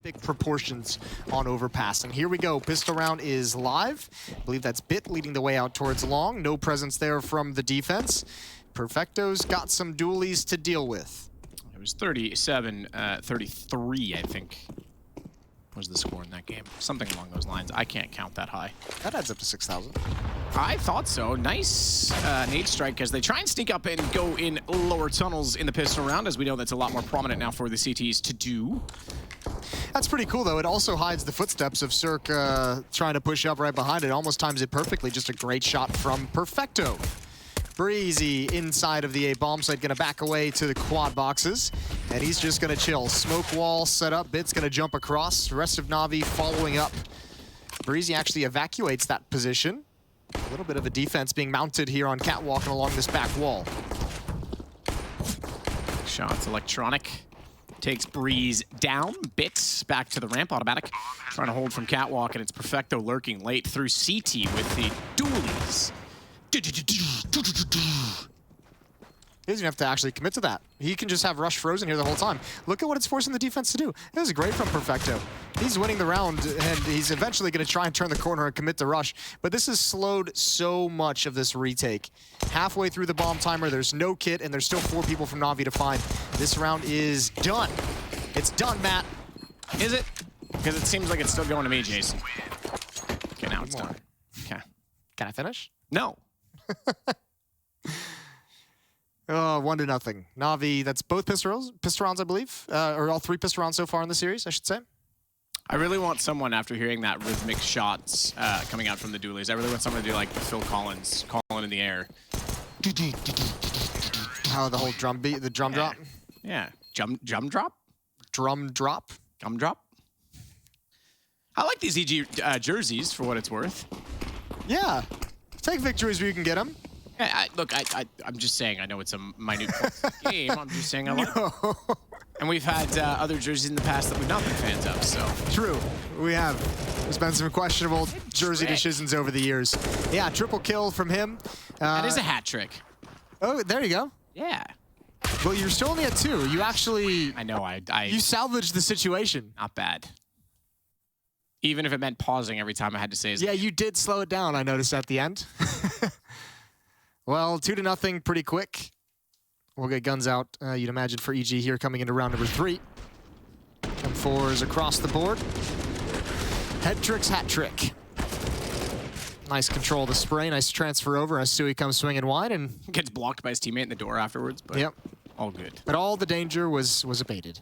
Big proportions on overpassing. Here we go. Pistol round is live. I believe that's Bit leading the way out towards long. No presence there from the defense. Perfecto's got some dualies to deal with. It was 37-33, I think, was the score in that game. Something along those lines. I can't count that high. That adds up to 6,000. I thought so. Nice nade strike as they try and sneak up and go in lower tunnels in the pistol round, as we know that's a lot more prominent now for the CTs to do. That's pretty cool, though. It also hides the footsteps of CeRq trying to push up right behind it. Almost times it perfectly. Just a great shot from Perfecto. Breezy inside of the A bomb site, gonna back away to the quad boxes, and he's just gonna chill. Smoke wall set up, Bit's gonna jump across. The rest of NaVi following up. Breezy actually evacuates that position. A little bit of a defense being mounted here on Catwalk and along this back wall. Shots electronic. Takes Breeze down. Bits back to the ramp. Automatic. Trying to hold from Catwalk, and it's Perfecto lurking late through CT with the dualies. He doesn't have to actually commit to that. He can just have Rush frozen here the whole time. Look at what it's forcing the defense to do. This is great from Perfecto. He's winning the round, and he's eventually going to try and turn the corner and commit to Rush. But this has slowed so much of this retake. Halfway through the bomb timer, there's no kit, and there's still 4 people from NaVi to find. This round is done. It's done, Matt. Is it? Because it seems like it's still going to me, Jason. Okay, now it's done. Okay. Can I finish? No. 1-0. NaVi, that's both pistol rounds, I believe. Or all 3 pistol rounds so far in the series, I should say. I really want someone, after hearing that rhythmic shots coming out from the dualies, I really want someone to do like the Phil Collins, calling in the air. How the whole drum beat, the drum drop? Yeah. Drum drop? Drum drop? Drum drop? I like these EG jerseys, for what it's worth. Yeah. Take victories where you can get them. Look, I'm just saying, I know it's a minute game. I'm just saying I like it. And we've had other jerseys in the past that we've not been fans of, so. True, we have. There's been some questionable jersey decisions over the years. Yeah, triple kill from him. That is a hat trick. Oh, there you go. Yeah. Well, you're still only at 2. You actually... I know, You salvaged the situation. Not bad. Even if it meant pausing every time I had to say his name. You did slow it down, I noticed at the end. Well, 2-0 pretty quick. We'll get guns out, you'd imagine, for EG here coming into round number 3. And 4s across the board. Head tricks, hat trick. Nice control of the spray, nice transfer over as Stewie comes swinging wide and... Gets blocked by his teammate in the door afterwards, but yep. All good. But all the danger was abated.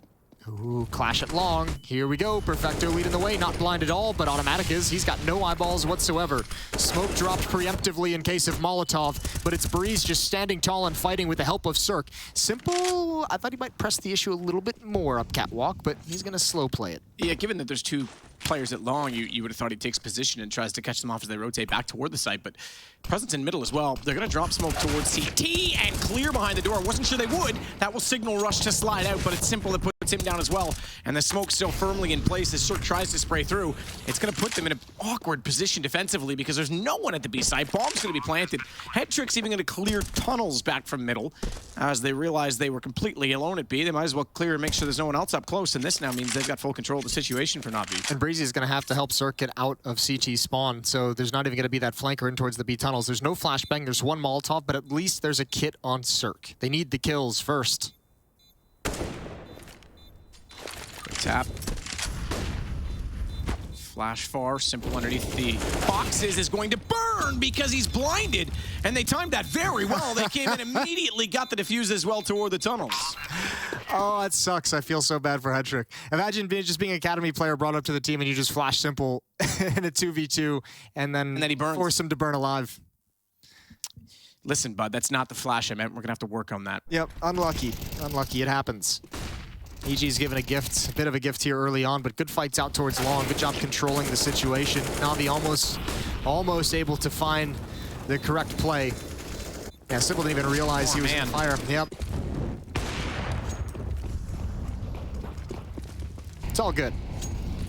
Ooh, clash it long. Here we go. Perfecto leading the way. Not blind at all, but automatic is. He's got no eyeballs whatsoever. Smoke dropped preemptively in case of Molotov, but it's Breeze just standing tall and fighting with the help of CeRq. Simple, I thought he might press the issue a little bit more up Catwalk, but he's going to slow play it. Yeah, given that there's 2 players at long, you would have thought he takes position and tries to catch them off as they rotate back toward the site, but presence in middle as well. They're going to drop smoke towards CT and clear behind the door. Wasn't sure they would. That will signal Rush to slide out, but it's simple to put him down as well. And the smoke's still firmly in place as CeRq tries to spray through. It's going to put them in an awkward position defensively because there's no one at the B site. Bomb's going to be planted. Head trick's even going to clear tunnels back from middle as they realize they were completely alone at B. They might as well clear and make sure there's no one else up close, and this now means they've got full control of the situation for NaVi. And Breezy is going to have to help CeRq get out of CT spawn, so there's not even going to be that flanker in towards the B tunnels. There's no flashbang, there's 1 Molotov, but at least there's a kit on CeRq. They need the kills first. Quick tap. Flash far, simple underneath the boxes is going to burn because he's blinded. And they timed that very well. They came in immediately, got the defuse as well toward the tunnels. Oh, that sucks. I feel so bad for Head Trick. Imagine just being an academy player brought up to the team and you just flash simple in a 2v2 and then he burns. Force him to burn alive. Listen, bud, that's not the flash I meant. We're going to have to work on that. Yep, unlucky. Unlucky. It happens. EG's given a gift, a bit of a gift here early on, but good fights out towards long. Good job controlling the situation. NaVi almost able to find the correct play. Yeah, Simple didn't even realize he was on fire. Yep. It's all good.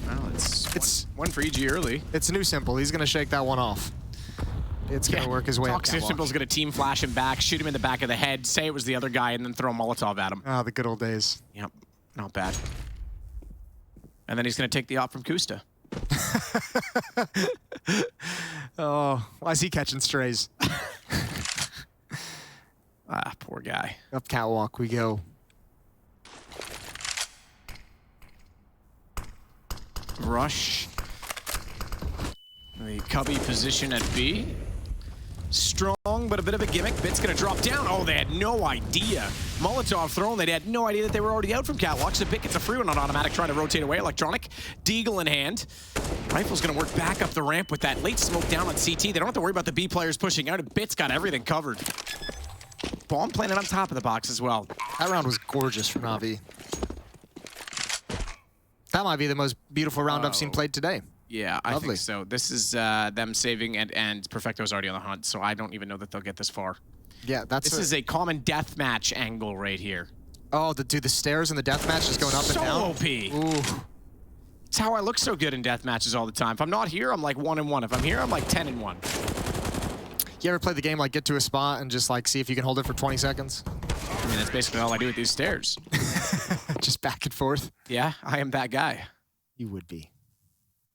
Well, it's one for EG early. It's new Simple. He's going to shake that one off. It's going to work his way up. Simple's going to team flash him back, shoot him in the back of the head, say it was the other guy, and then throw a Molotov at him. Ah, the good old days. Yep, not bad. And then he's going to take the op from Kusta. Oh, why is he catching strays? Ah, poor guy. Up catwalk we go. Rush. The cubby position at B. Strong, but a bit of a gimmick. Bit's gonna drop down. Oh, they had no idea. Molotov thrown. They had no idea that they were already out from catwalk. So Bit gets a free one on automatic, trying to rotate away. Electronic, Deagle in hand. Rifle's gonna work back up the ramp with that late smoke down on CT. They don't have to worry about the B players pushing out. Bit's got everything covered. Bomb planted on top of the box as well. That round was gorgeous from NaVi. That might be the most beautiful round I've seen played today. Yeah, I think so. This is them saving, and Perfecto's already on the hunt, so I don't even know that they'll get this far. Yeah, This is a common deathmatch angle right here. Oh, dude, the stairs in the deathmatch is going up and down. So OP. Ooh. It's how I look so good in deathmatches all the time. If I'm not here, I'm like 1-1. If I'm here, I'm like 10-1. You ever play the game like get to a spot and just like see if you can hold it for 20 seconds? I mean, that's basically all I do with these stairs. Just back and forth? Yeah, I am that guy. You would be.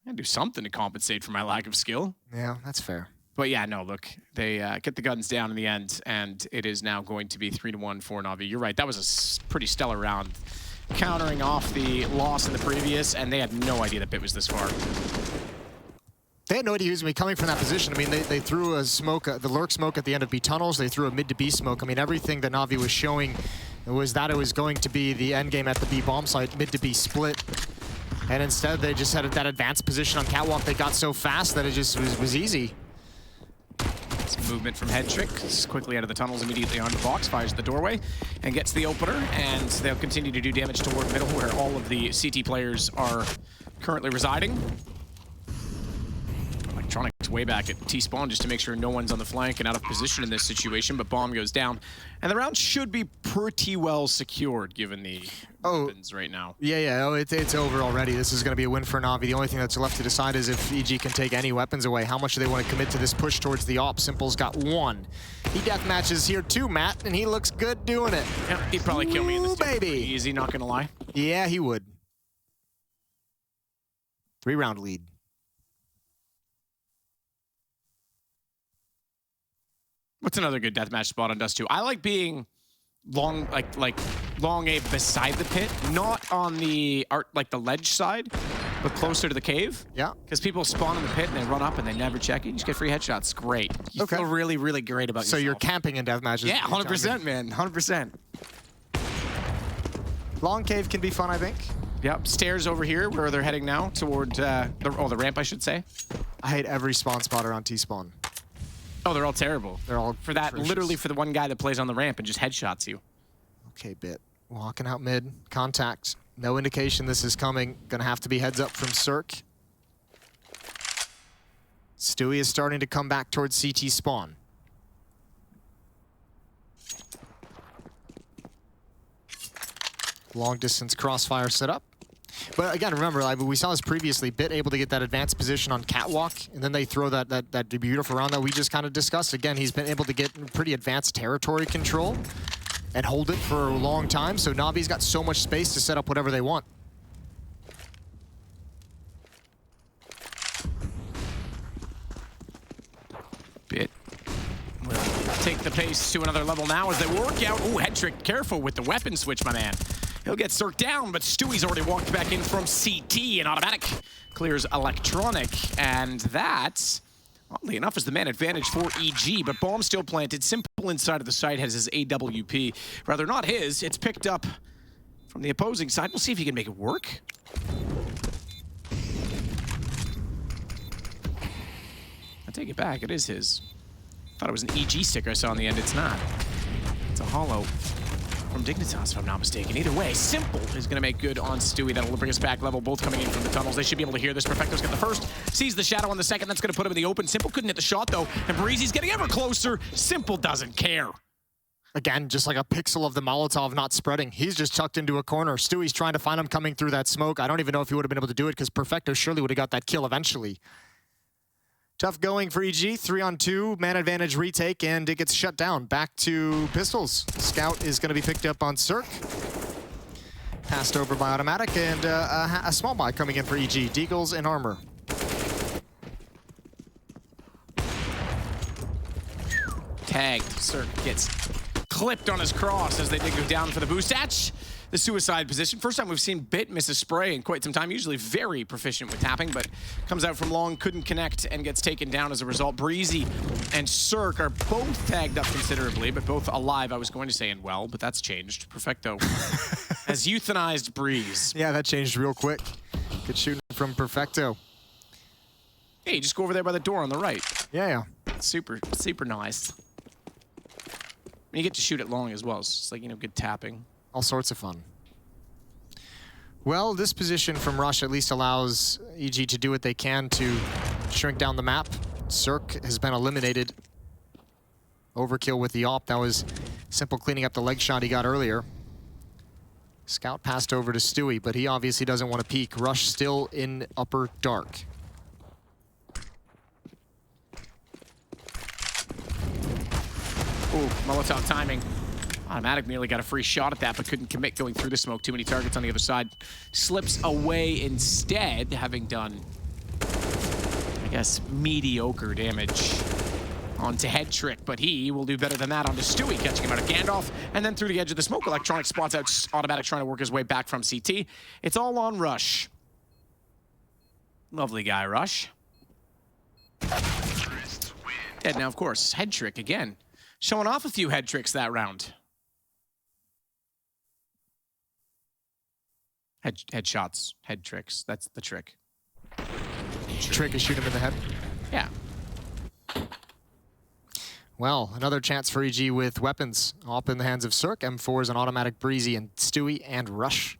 I do something to compensate for my lack of skill. Yeah, that's fair. But yeah, no, look, they get the guns down in the end, and it is now going to be 3-1 for NaVi. You're right, that was a pretty stellar round. Countering off the loss in the previous, and they had no idea that Bit was this far. They had no idea he was going to be coming from that position. I mean, they threw a smoke, the lurk smoke at the end of B tunnels. They threw a mid to B smoke. I mean, everything that NaVi was showing was that it was going to be the end game at the B bomb site, mid to B split. And instead, they just had that advanced position on catwalk. They got so fast that it just was easy. Some movement from Headtrick, quickly out of the tunnels, immediately onto the box, fires the doorway, and gets the opener, and they'll continue to do damage toward middle, where all of the CT players are currently residing. Electronics way back at T-spawn just to make sure no one's on the flank and out of position in this situation, but bomb goes down. And the round should be pretty well secured given the weapons right now. Yeah, oh, it's over already. This is going to be a win for NaVi. The only thing that's left to decide is if EG can take any weapons away. How much do they want to commit to this push towards the op? Simple's got one. He deathmatches here too, Matt, and he looks good doing it. Yeah, he'd probably kill me in this baby. Easy, not going to lie. Yeah, he would. 3-round lead. What's another good deathmatch spot on Dust2? I like being long, like long A beside the pit, not on the the ledge side, but closer to the cave. Yeah. Because people spawn in the pit and they run up and they never check it. You just get free headshots. Great. You feel really, really great about yourself. So you're camping in deathmatches? Yeah, 100%, man. 100%. Long cave can be fun, I think. Yep. Stairs over here where they're heading now toward the ramp, I should say. I hate every spawn spotter on T-spawn. Oh, they're all terrible. They're all for that, atrocious. literally for the one guy that plays on the ramp and just headshots you. Okay, Bit. Walking out mid. Contact. No indication this is coming. Gonna have to be heads up from CeRq. Stewie is starting to come back towards CT spawn. Long distance crossfire set up. But again, remember, we saw this previously, Bit able to get that advanced position on catwalk, and then they throw that beautiful round that we just kind of discussed. Again, he's been able to get pretty advanced territory control and hold it for a long time, so NaVi's got so much space to set up whatever they want. Bit will take the pace to another level now as they work out. Ooh, Headtrick, careful with the weapon switch, my man. He'll get CeRq down, but Stewie's already walked back in from CT, and automatic clears electronic, and that, oddly enough, is the man advantage for EG, but bomb still planted. Simple inside of the site has his AWP. Rather not his, it's picked up from the opposing side. We'll see if he can make it work. I take it back, it is his. Thought it was an EG sticker I saw on the end, it's not. It's a hollow from Dignitas, if I'm not mistaken. Either way, Simple is going to make good on Stewie. That'll bring us back level, both coming in from the tunnels. They should be able to hear this. Perfecto's got the first, sees the shadow on the second. That's going to put him in the open. Simple couldn't hit the shot, though, and Breezy's getting ever closer. Simple doesn't care. Again, just like a pixel of the Molotov not spreading. He's just tucked into a corner. Stewie's trying to find him coming through that smoke. I don't even know if he would have been able to do it because Perfecto surely would have got that kill eventually. Tough going for EG, 3-on-2, man advantage retake, and it gets shut down. Back to pistols. Scout is going to be picked up on CeRq. Passed over by autimatic, and a small buy coming in for EG. Deagles and armor. Tagged. CeRq gets clipped on his cross as they did go down for the boost hatch. The suicide position. First time we've seen Bit miss a spray in quite some time. Usually very proficient with tapping, but comes out from long, couldn't connect, and gets taken down as a result. Breezy and CeRq are both tagged up considerably, but both alive, I was going to say, and well, but that's changed. Perfecto has euthanized Breeze. Yeah, that changed real quick. Good shooting from Perfecto. Hey, just go over there by the door on the right. Yeah. Super, super nice. And you get to shoot it long as well. It's just like, you know, good tapping. All sorts of fun. Well, this position from Rush at least allows EG to do what they can to shrink down the map. CeRq has been eliminated. Overkill with the AWP. That was simple cleaning up the leg shot he got earlier. Scout passed over to Stewie, but he obviously doesn't want to peek. Rush still in upper dark. Ooh, Molotov timing. autimatic nearly got a free shot at that, but couldn't commit going through the smoke. Too many targets on the other side. Slips away instead, having done, I guess, mediocre damage onto CeRq, but he will do better than that onto Stewie, catching him out of Gandalf, and then through the edge of the smoke. Electronic spots out autimatic, trying to work his way back from CT. It's all on Rush. Lovely guy, Rush. Dead now, of course. CeRq again. Showing off a few head tricks that round. Headshots, head tricks. That's the trick. Trick is shoot him in the head. Yeah. Well, another chance for EG with weapons. Up in the hands of CeRq, M4s and autimatic, Breezy, and Stewie, and Rush.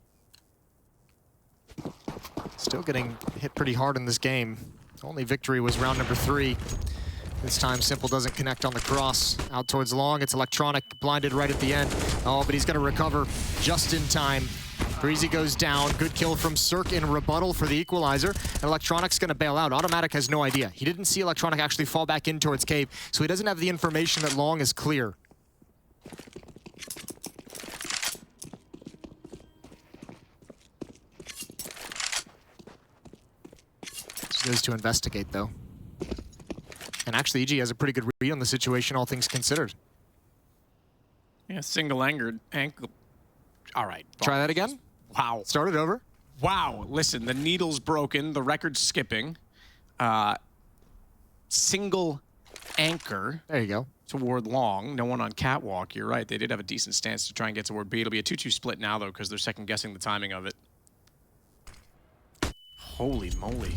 Still getting hit pretty hard in this game. Only victory was round number 3. This time, Simple doesn't connect on the cross. Out towards long, it's electronic, blinded right at the end. Oh, but he's gonna recover just in time. Breezy goes down. Good kill from CeRq in rebuttal for the equalizer. And electronic's gonna bail out. autimatic has no idea. He didn't see electronic actually fall back in towards cave, so he doesn't have the information that long is clear. He goes to investigate, though. And actually, EG has a pretty good read on the situation, all things considered. Yeah, single anchored ankle. All right. Try that again. Wow. Start it over. Wow. Listen, the needle's broken. The record's skipping. Single anchor. There you go. Toward long. No one on catwalk. You're right. They did have a decent stance to try and get toward B. It'll be a 2-2 split now, though, because they're second-guessing the timing of it. Holy moly.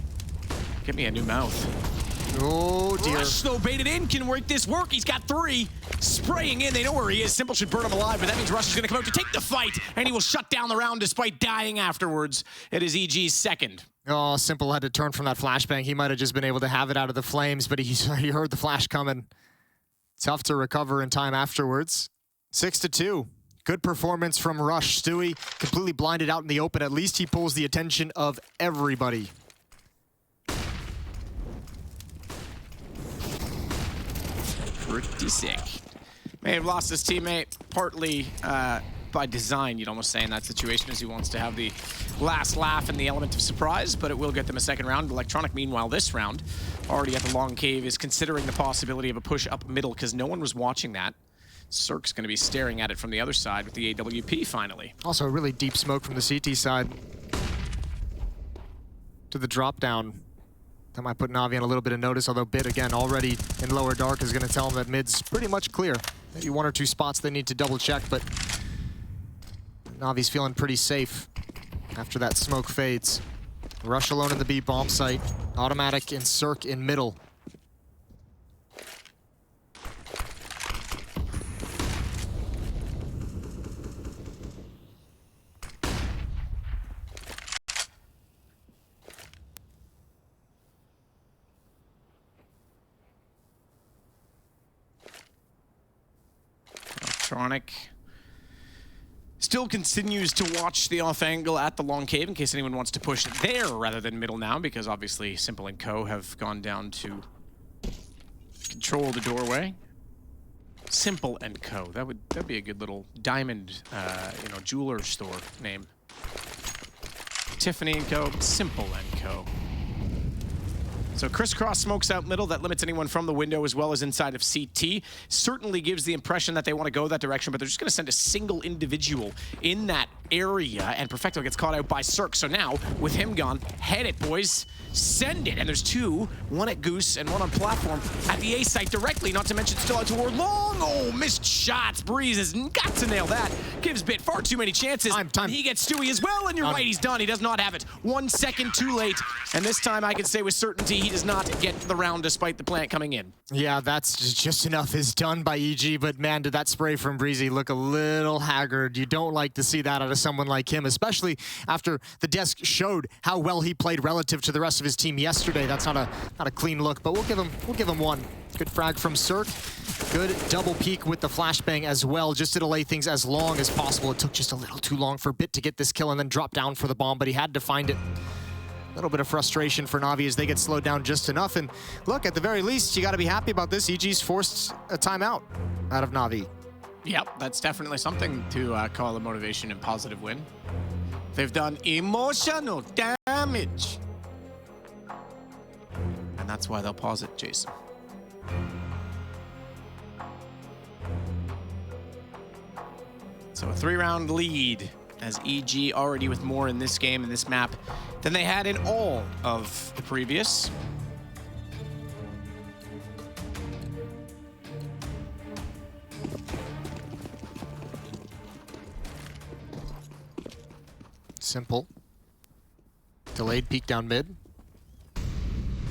Get me a new mouth. Oh, dear. Rush, though, baited in, can make this work. He's got 3. Spraying in, they know where he is. Simple should burn him alive, but that means Rush is gonna come out to take the fight, and he will shut down the round despite dying afterwards. It is EG's second. Oh, Simple had to turn from that flashbang. He might have just been able to have it out of the flames, but he heard the flash coming. Tough to recover in time afterwards. 6-2. Good performance from Rush. Stewie completely blinded out in the open. At least he pulls the attention of everybody. Pretty sick. May have lost his teammate, partly by design, you'd almost say, in that situation, as he wants to have the last laugh and the element of surprise, but it will get them a second round. Electronic, meanwhile, this round, already at the long cave, is considering the possibility of a push up middle, because no one was watching that. CeRq's going to be staring at it from the other side with the AWP, finally. Also, a really deep smoke from the CT side to the drop down. That might put NaVi on a little bit of notice, although Bit, again, already in lower dark, is going to tell him that mid's pretty much clear. Maybe 1 or 2 spots they need to double check, but NaVi's feeling pretty safe after that smoke fades. Rush alone in the B bomb site. autimatic and CeRq in middle. Electronic still continues to watch the off angle at the long cave in case anyone wants to push there rather than middle now, because obviously Simple and Co have gone down to control the doorway. Simple and Co. That'd be a good little diamond, you know, jeweler store name. Tiffany & Co. Simple & Co. So crisscross smokes out middle. That limits anyone from the window as well as inside of CT. Certainly gives the impression that they want to go that direction, but they're just going to send a single individual in that area, and Perfecto gets caught out by CeRq. So now, with him gone, head it, boys. Send it. And there's two, one at Goose and one on platform at the A site directly, not to mention still out toward long. Oh, missed shots. Breeze has got to nail that. Gives Bit far too many chances. Time. He gets Stewie as well, and you're right, he's done. He does not have it. 1 second too late, and this time I can say with certainty he does not get the round despite the plant coming in. Yeah, that's just enough is done by EG, but man, did that spray from Breezy look a little haggard. You don't like to see that out of someone like him, especially after the desk showed how well he played relative to the rest of his team yesterday. That's not a clean look, but we'll give him one. Good frag from CeRq. Good double peek with the flashbang as well, just to delay things as long as possible. It took just a little too long for Bit to get this kill and then drop down for the bomb, but he had to find it. A little bit of frustration for NaVi as they get slowed down just enough. And look, at the very least, you got to be happy about this. EG's forced a timeout out of NaVi. Yep, that's definitely something to call a motivation and positive win. They've done emotional damage. And that's why they'll pause it, Jason. So a 3-round lead as EG already with more in this game, in this map, than they had in all of the previous. Simple. Delayed peek down mid. I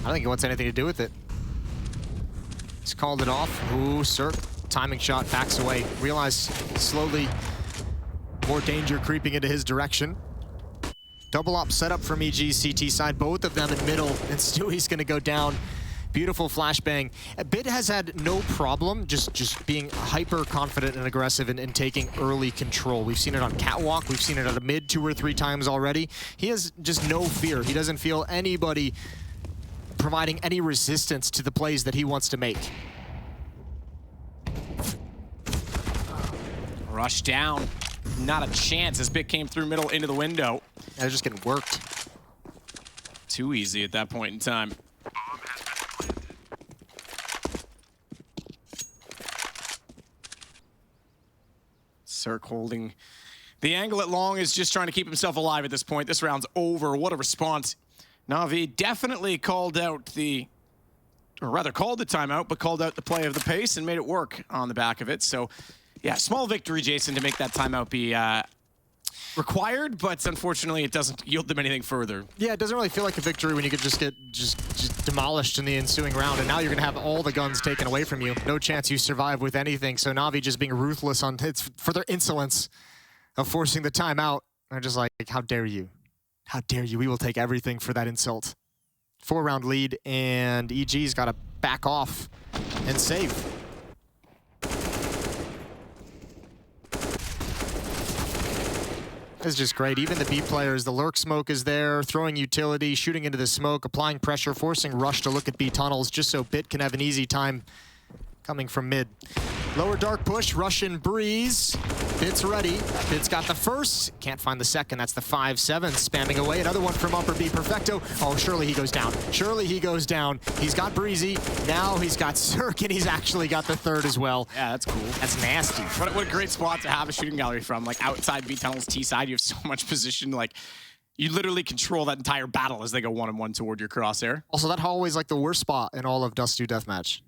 don't think he wants anything to do with it. He's called it off. Ooh, CeRq. Timing shot, backs away. Realized slowly more danger creeping into his direction. Double op setup from EG's CT side, both of them in middle, and Stewie's gonna go down. Beautiful flashbang. Bit has had no problem just being hyper confident and aggressive in taking early control. We've seen it on Catwalk, we've seen it at a mid 2 or 3 times already. He has just no fear. He doesn't feel anybody providing any resistance to the plays that he wants to make. Rush down. Not a chance as Bit came through middle into the window. They're just getting worked. Too easy at that point in time. CeRq holding the angle at long, is just trying to keep himself alive at this point. This round's over. What a response. NaVi definitely called out the, or rather called the timeout, but called out the play of the pace and made it work on the back of it. So yeah, small victory, Jason, to make that timeout be required, but unfortunately it doesn't yield them anything further. Yeah, it doesn't really feel like a victory when you could just get demolished in the ensuing round, and now you're gonna have all the guns taken away from you. No chance you survive with anything. So NaVi just being ruthless on it's for their insolence of forcing the timeout. They're just like, how dare you? How dare you? We will take everything for that insult. 4-round lead, and EG's got to back off and save. It's just great. Even the B players, the lurk smoke is there, throwing utility, shooting into the smoke, applying pressure, forcing Rush to look at B tunnels just so Bit can have an easy time coming from mid. Lower dark push, Russian Breeze. Bit's ready. Bit's got the first. Can't find the second. That's the 5-7 spamming away. Another one from upper B. Perfecto. Oh, surely he goes down. Surely he goes down. He's got Breezy. Now he's got CeRq, and he's actually got the third as well. Yeah, that's cool. That's nasty. What a great spot to have a shooting gallery from. Like outside B tunnels, T side, you have so much position. Like you literally control that entire battle as they go 1-on-1 toward your crosshair. Also, that hallway's like the worst spot in all of Dust2 Deathmatch.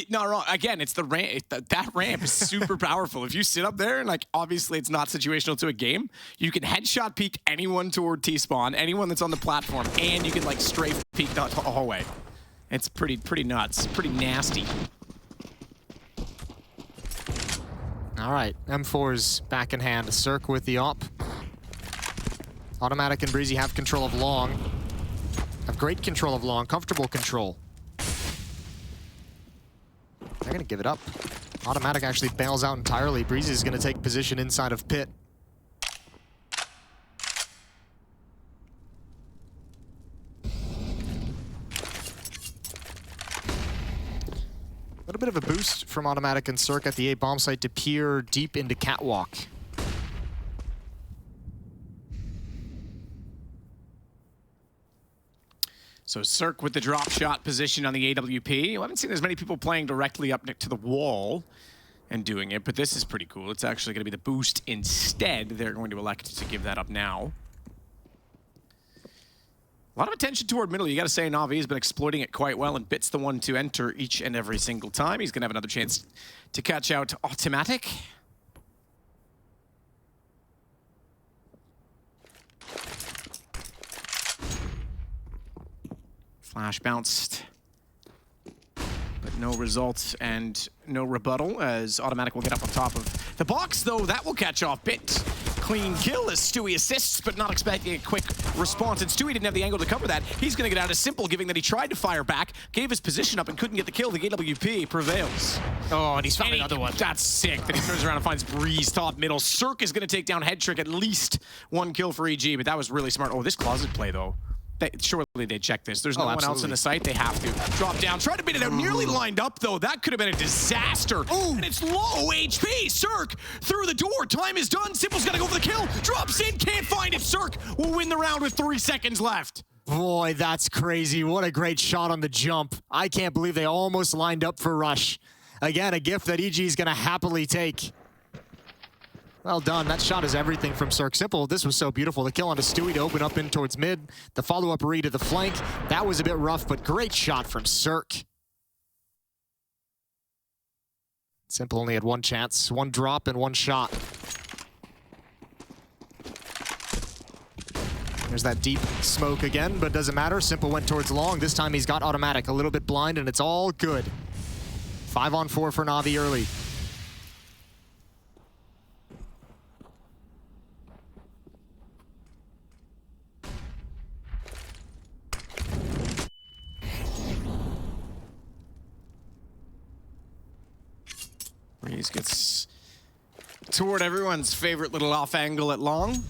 Not wrong. Again, it's the ramp. That ramp is super powerful. If you sit up there and like, obviously it's not situational to a game, you can headshot peek anyone toward T-spawn, anyone that's on the platform, and you can like strafe peek the hallway. It's pretty nuts, pretty nasty. All right, M4's back in hand. CeRq with the op. Autimatic and Breezy have control of long. Have great control of long, comfortable control. They're gonna give it up. Autimatic actually bails out entirely. Breezy is gonna take position inside of pit. A little bit of a boost from Autimatic and CeRq at the A bomb site to peer deep into Catwalk. So CeRq with the drop shot position on the AWP. I haven't seen as many people playing directly up next to the wall and doing it, but this is pretty cool. It's actually going to be the boost instead. They're going to elect to give that up now. A lot of attention toward middle. You got to say NaVi has been exploiting it quite well, and Bit's the one to enter each and every single time. He's going to have another chance to catch out autimatic. Flash bounced, but no results and no rebuttal as autimatic will get up on top of the box, though. That will catch off Bit. Clean kill as Stewie assists, but not expecting a quick response. And Stewie didn't have the angle to cover that. He's going to get out of simple, given that he tried to fire back, gave his position up, and couldn't get the kill. The AWP prevails. Oh, and he's found another one. That's sick. Then he turns around and finds Breeze top middle. CeRq is going to take down Head Trick, at least one kill for EG, but that was really smart. Oh, this closet play, though. Surely they check this. There's no one else in the site. They have to drop down. Try to beat it out. Nearly lined up, though. That could have been a disaster. Ooh. And it's low HP. CeRq through the door. Time is done. Simple's got to go for the kill. Drops in. Can't find it. CeRq will win the round with 3 seconds left. Boy, that's crazy. What a great shot on the jump. I can't believe they almost lined up for Rush. Again, a gift that EG is going to happily take. Well done. That shot is everything from CeRq. Simple. This was so beautiful. The kill onto Stewie to open up in towards mid. The follow-up read to the flank. That was a bit rough, but great shot from CeRq. Simple only had one chance. One drop and one shot. There's that deep smoke again, but doesn't matter. Simple went towards long. This time he's got autimatic. A little bit blind, and it's all good. 5-on-4 for NaVi early. Breeze gets toward everyone's favorite little off angle at long.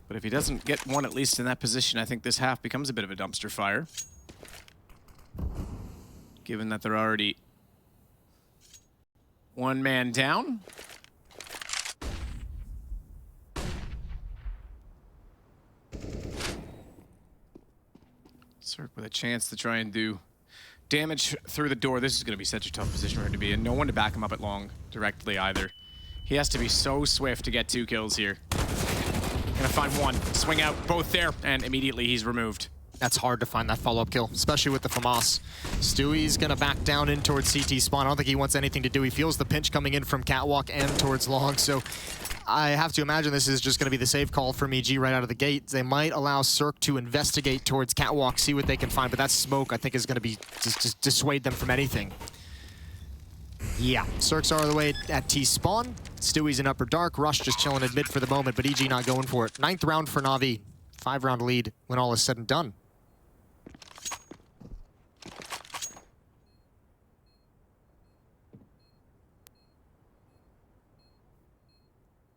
But if he doesn't get one at least in that position, I think this half becomes a bit of a dumpster fire. Given that they're already one man down. CeRq with a chance to try and do damage through the door. This is going to be such a tough position for him to be in. No one to back him up at long directly either. He has to be so swift to get 2 kills here. Gonna find one. Swing out, both there, and immediately he's removed. That's hard to find that follow-up kill, especially with the FAMAS. Stewie's gonna back down in towards CT spawn. I don't think he wants anything to do. He feels the pinch coming in from Catwalk and towards long, so I have to imagine this is just gonna be the save call from EG right out of the gate. They might allow CeRq to investigate towards Catwalk, see what they can find, but that smoke I think is gonna be just dissuade them from anything. Yeah, CeRq's are the way at T spawn. Stewie's in upper dark. Rush just chilling in mid for the moment, but EG not going for it. 9th round for NaVi. 5-round lead when all is said and done.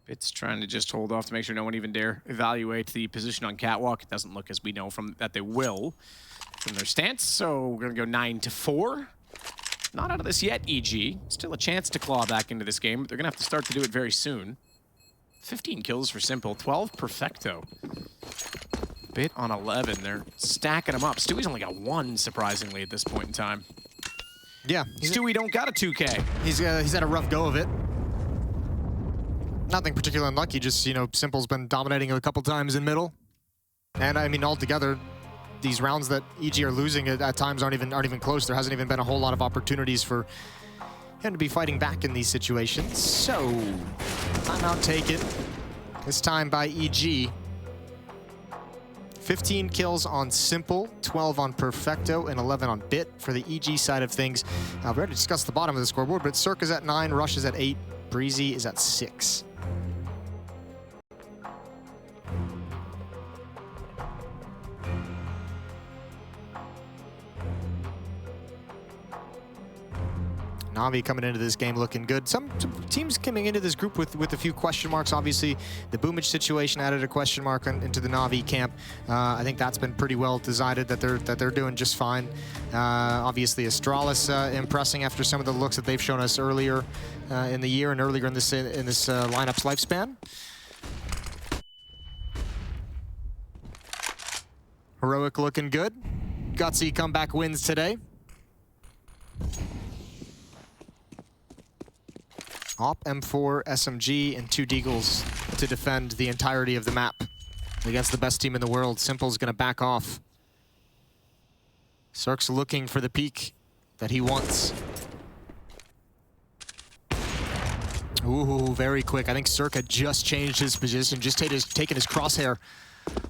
It's trying to just hold off to make sure no one even dare evaluate the position on Catwalk. It doesn't look as we know from that they will from their stance, so we're gonna go 9-4. Not out of this yet, EG. Still a chance to claw back into this game, but they're gonna have to start to do it very soon. 15 kills for Simple, 12 Perfecto. Bit on 11, they're stacking them up. Stewie's only got 1, surprisingly, at this point in time. Yeah. Stewie don't got a 2K. He's had a rough go of it. Nothing particularly unlucky, just, you know, Simple's been dominating a couple times in middle. And I mean, altogether, these rounds that EG are losing at times aren't even close. There hasn't even been a whole lot of opportunities for him to be fighting back in these situations. So, timeout taken. This time by EG. 15 kills on Simple, 12 on Perfecto, and 11 on Bit for the EG side of things. We already discussed the bottom of the scoreboard, but CeRq is at 9, Rush is at 8, Breezy is at 6. NaVi coming into this game looking good. Some teams coming into this group with a few question marks. Obviously, the Boomage situation added a question mark into the NaVi camp. I think that's been pretty well decided that they're doing just fine. Obviously, Astralis impressing after some of the looks that they've shown us earlier in the year and earlier in this lineup's lifespan. Heroic looking good. Gutsy comeback wins today. Op, M4, SMG, and 2 Deagles to defend the entirety of the map against the best team in the world. Simple's gonna back off. CeRq's looking for the peak that he wants. Ooh, very quick. I think CeRq had just changed his position, just taken his crosshair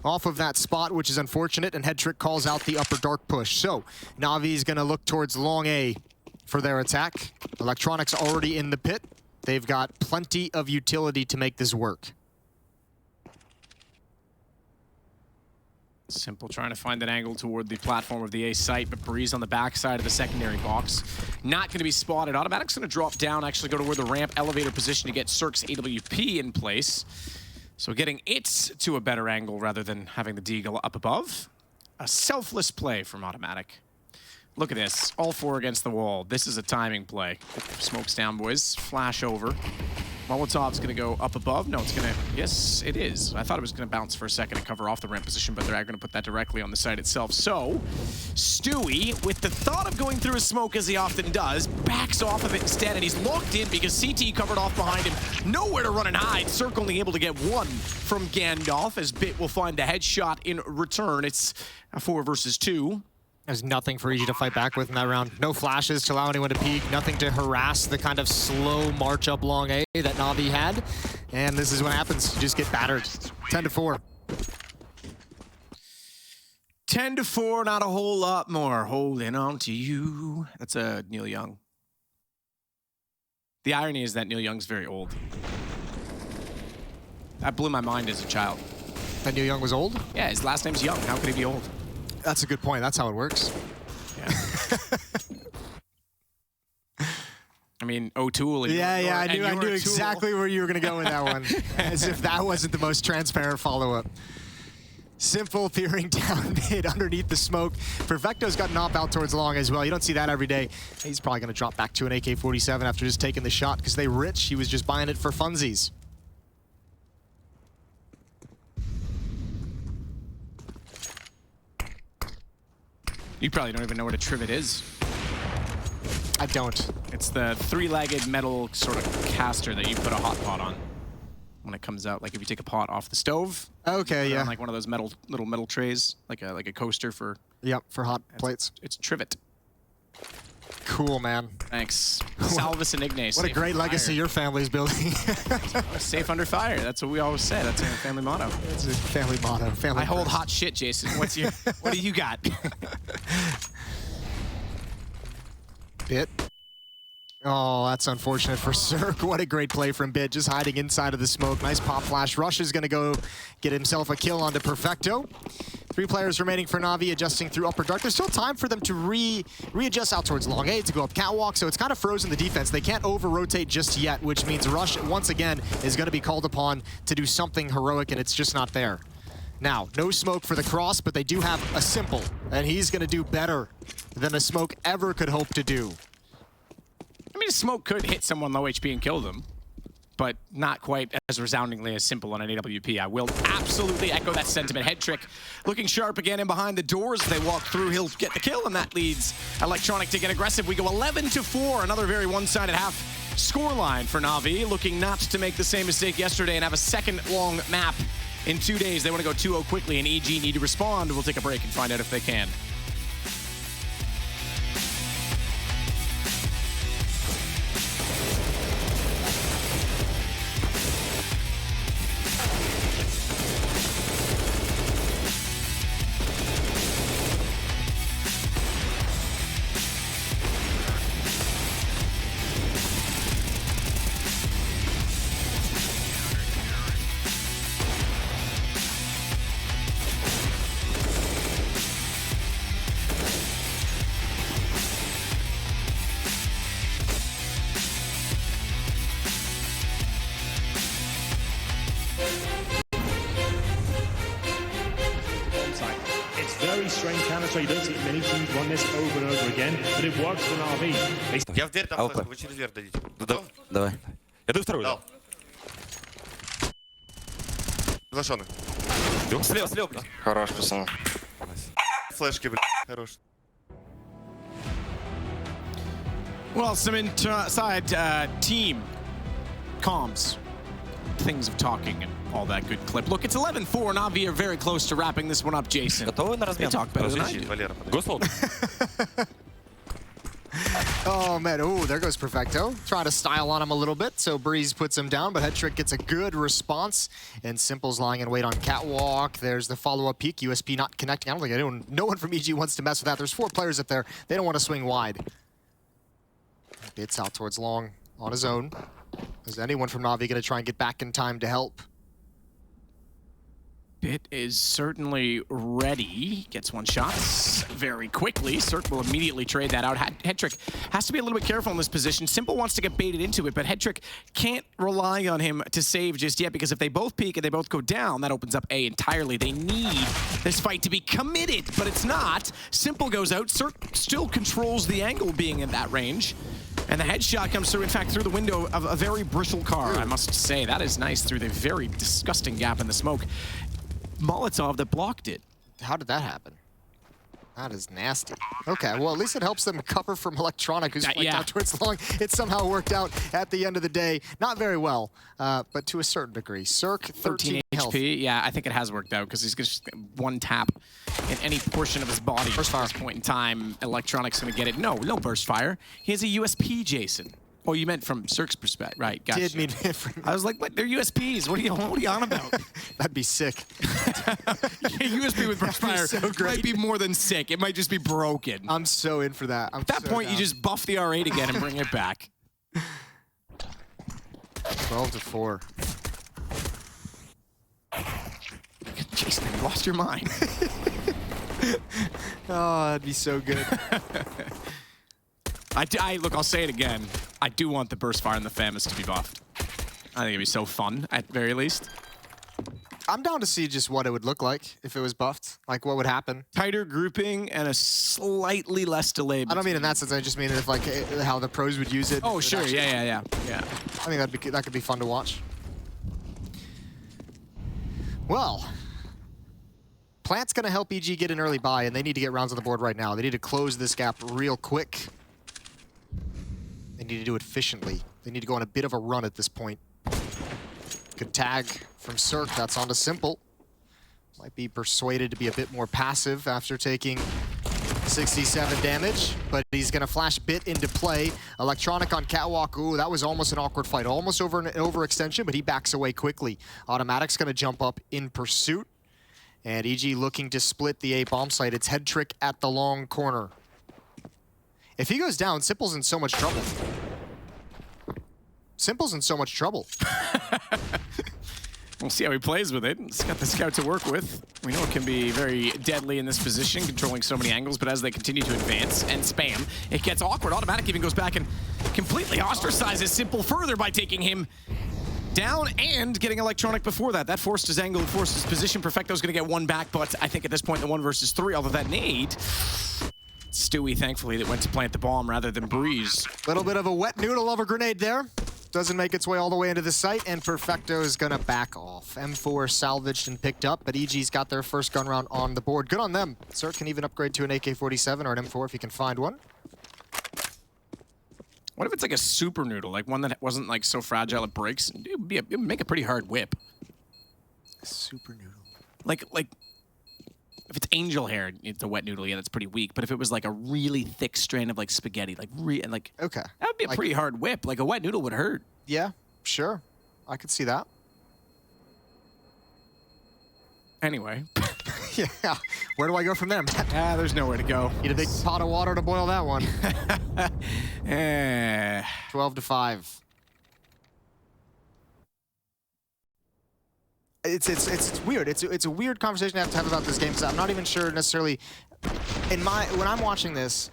off of that spot, which is unfortunate, and Headtrick calls out the upper dark push. So, NaVi's gonna look towards long A for their attack. Electronics already in the pit. They've got plenty of utility to make this work. Simple trying to find an angle toward the platform of the A site, but Breeze on the backside of the secondary box. Not going to be spotted. Automatic's going to drop down, actually go to where the ramp elevator position to get CeRq's AWP in place. So getting it to a better angle rather than having the Deagle up above. A selfless play from Automatic. Look at this, all 4 against the wall. This is a timing play. Smokes down, boys. Flash over. Molotov's gonna go up above. No, it's gonna, yes, it is. I thought it was gonna bounce for a second and cover off the ramp position, but they're gonna put that directly on the site itself. So, Stewie, with the thought of going through a smoke as he often does, backs off of it instead, and he's locked in because CT covered off behind him. Nowhere to run and hide. CeRq only able to get 1 from Gandalf, as Bit will find a headshot in return. It's a 4 versus 2. There's nothing for EG to fight back with in that round. No flashes to allow anyone to peek. Nothing to harass the kind of slow march up long A that NaVi had. And this is what happens. You just get battered. 10-4. 10-4, not a whole lot more. Holding on to you. That's a Neil Young. The irony is that Neil Young's very old. That blew my mind as a child. That Neil Young was old? Yeah, his last name's Young. How could he be old? That's a good point. That's how it works. Yeah. I mean, O'Toole. I knew exactly where you were going to go with that one. As if that wasn't the most transparent follow-up. Simple peering down mid underneath the smoke. Perfecto's got an op out towards long as well. You don't see that every day. He's probably going to drop back to an AK-47 after just taking the shot because they rich. He was just buying it for funsies. You probably don't even know what a trivet is. I don't. It's the 3-legged metal sort of caster that you put a hot pot on when it comes out. Like if you take a pot off the stove. Okay, yeah. On like one of those little metal trays, like a coaster for. Yep, for hot plates. It's trivet. Cool, man. Thanks. Salvis and Ignace. What a great legacy your family's building. Safe under fire. That's what we always say. That's our family motto. That's a family motto. Family I hold hot shit, Jason. What do you got? Bit. Oh, that's unfortunate for CeRq. What a great play from Bit, just hiding inside of the smoke. Nice pop flash. Rush is going to go get himself a kill onto Perfecto. 3 players remaining for NaVi, adjusting through upper dark. There's still time for them to readjust out towards long A to go up catwalk, so it's kind of frozen the defense. They can't over-rotate just yet, which means Rush, once again, is going to be called upon to do something heroic, and it's just not there. Now, no smoke for the cross, but they do have a simple, and he's going to do better than a smoke ever could hope to do. I mean, a smoke could hit someone low HP and kill them, but not quite as resoundingly as simple on an AWP. I will absolutely echo that sentiment. Headtrick looking sharp again, and behind the doors they walk through, he'll get the kill, and that leads Electronic to get aggressive. We go 11-4, another very one-sided half scoreline for NaVi, looking not to make the same mistake yesterday and have a second long map in 2 days. They want to go 2-0 quickly, and EG need to respond. We'll take a break and find out if they can. Very strange counter, so you don't see many teams run this over and over again, but it works for NaVi. Я в дверь дам, вы через дверь дадите. Давай. Я даю вторую. Дал. Приглашенный. Слева. Хорош, пацаны. флешки, блядь. Хорош. Well, some inside team comms, things of talking and all that good clip. Look, it's 11-4. NaVi are very close to wrapping this one up, Jason. Готовы на They размен? talk better than I do. Валера. Гослоуд. Oh, man. Ooh, there goes Perfecto. Trying to style on him a little bit, so Breeze puts him down, but HeadTrick gets a good response, and Simple's lying in wait on Catwalk. There's the follow-up peek. USP not connecting. I don't think no one from EG wants to mess with that. There's 4 players up there. They don't want to swing wide. Bits out towards long on his own. Is anyone from NaVi going to try and get back in time to help? Bit is certainly ready. Gets one shot very quickly. CeRq will immediately trade that out. HeadTrick has to be a little bit careful in this position. Simple wants to get baited into it, but HeadTrick can't rely on him to save just yet, because if they both peek and they both go down, that opens up A entirely. They need this fight to be committed, but it's not. Simple goes out. CeRq still controls the angle being in that range. And the headshot comes through, in fact, through the window of a very bristle car, I must say. That is nice, through the very disgusting gap in the smoke. Molotov that blocked it. How did that happen? That is nasty. Okay, well, at least it helps them cover from Electronic, who's flanked out towards long. It somehow worked out at the end of the day. Not very well, but to a certain degree. CeRq, 13 health. HP. Yeah, I think it has worked out, because he's just one tap in any portion of his body. Burst fire. At this point in time, Electronic's going to get it. No burst fire. He has a USP, Jason. Oh, you meant from CeRq's perspective, right? Gotcha. Did mean from... I was like, what? They're USPs. What are you on about? That'd be sick. USB with burst fire so great. might be more than sick. It might just be broken. I'm so in for that. At that point, down. you just buff the R8 again and bring it back. 12-4. Jason, you lost your mind. Oh, that'd be so good. Look, I'll say it again. I do want the burst fire and the Famous to be buffed. I think it'd be so fun, at very least. I'm down to see just what it would look like if it was buffed. Like, what would happen. Tighter grouping and a slightly less delay. I don't mean in that sense. I just mean if, like, how the pros would use it. Oh, sure. Yeah. I think that could be fun to watch. Well, Plant's going to help EG get an early buy, and they need to get rounds on the board right now. They need to close this gap real quick. They need to do it efficiently. They need to go on a bit of a run at this point. Good tag from CeRq. That's onto Simple. Might be persuaded to be a bit more passive after taking 67 damage, but he's going to flash Bit into play. Electronic on Catwalk. Ooh, that was almost an awkward fight. Almost over an overextension, but he backs away quickly. Autimatic's going to jump up in pursuit. And EG looking to split the A bomb site. It's HeadTrick at the long corner. If he goes down, Simple's in so much trouble. Simple's in so much trouble. We'll see how he plays with it. He's got the scout to work with. We know it can be very deadly in this position, controlling so many angles, but as they continue to advance and spam, it gets awkward. Autimatic even goes back and completely ostracizes Simple further by taking him down and getting Electronic before that. That forced his angle, forced his position. Perfecto's going to get one back, but I think at this point, the 1 versus 3, although that nade, Stewie, thankfully, that went to plant the bomb rather than Breeze. Little bit of a wet noodle of a grenade there. Doesn't make its way all the way into the site, and Perfecto is going to back off. M4 salvaged and picked up, but EG's got their first gun round on the board. Good on them. CeRq can even upgrade to an AK-47 or an M4 if he can find one. What if it's like a super noodle, like one that wasn't like so fragile it breaks? It would make a pretty hard whip. Super noodle. Like if it's angel hair, it's a wet noodle. Yeah, that's pretty weak. But if it was like a really thick strand of like spaghetti, like okay, that would be a pretty hard whip. Like a wet noodle would hurt. Yeah, sure, I could see that. Anyway. Yeah, where do I go from there, Matt? There's nowhere to go. Need a big pot of water to boil that one. 12-5. It's weird. It's a weird conversation to have about this game, because I'm not even sure necessarily. When I'm watching this,